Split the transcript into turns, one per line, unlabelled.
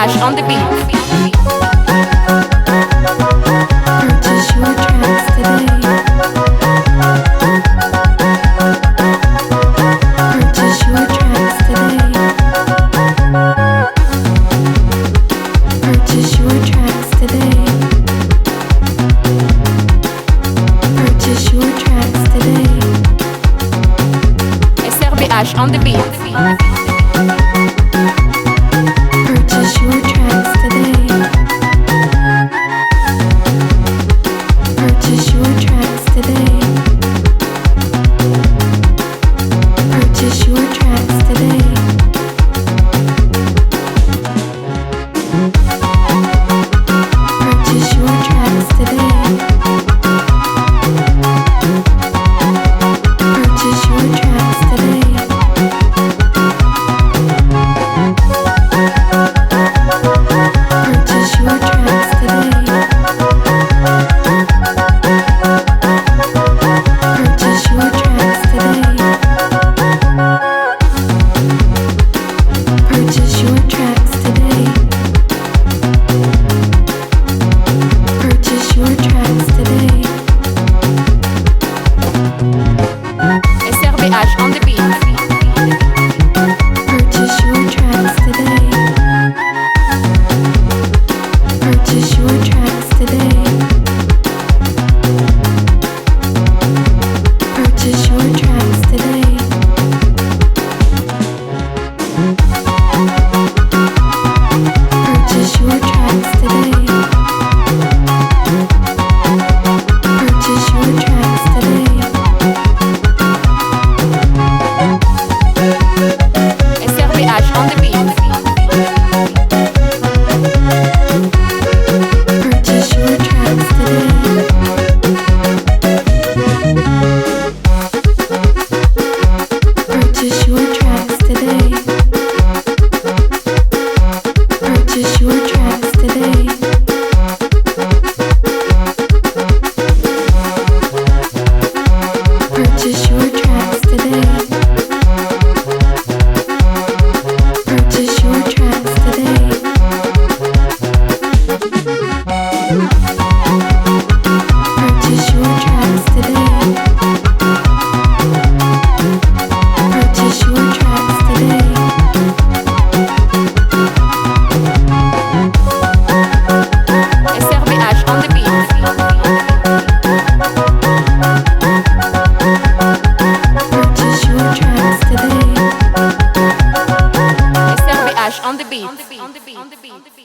SRBH On The Beatz.
Purchase your tracks today. Purchase your tracks today. Purchase your tracks today. Purchase your tracks today.
SRBH On The Beatz.
Purchase your tracks today. Purchase your tracks today. Purchase your tracks today. Purchase your tracks today. Purchase your tracks today. Purchase your tracks today. Purchase your tracks today. Purchase your tracks today. Purchase your tracks today.
SRBH On The Beatz.
Purchase your tracks today. Purchase your tracks today. Purchase your tracks today. Purchase your tracks today. Purchase your tracks today.
SRBH On The Beatz.
Purchase your tracks today. Purchase your tracks today. Purchase your tracks today. Purchase your tracks today. Purchase your tracks today. Purchase your tracks today. Purchase your tracks today.
SRBH On The Beatz.
Purchase your tracks today.
SRBH On The Beatz.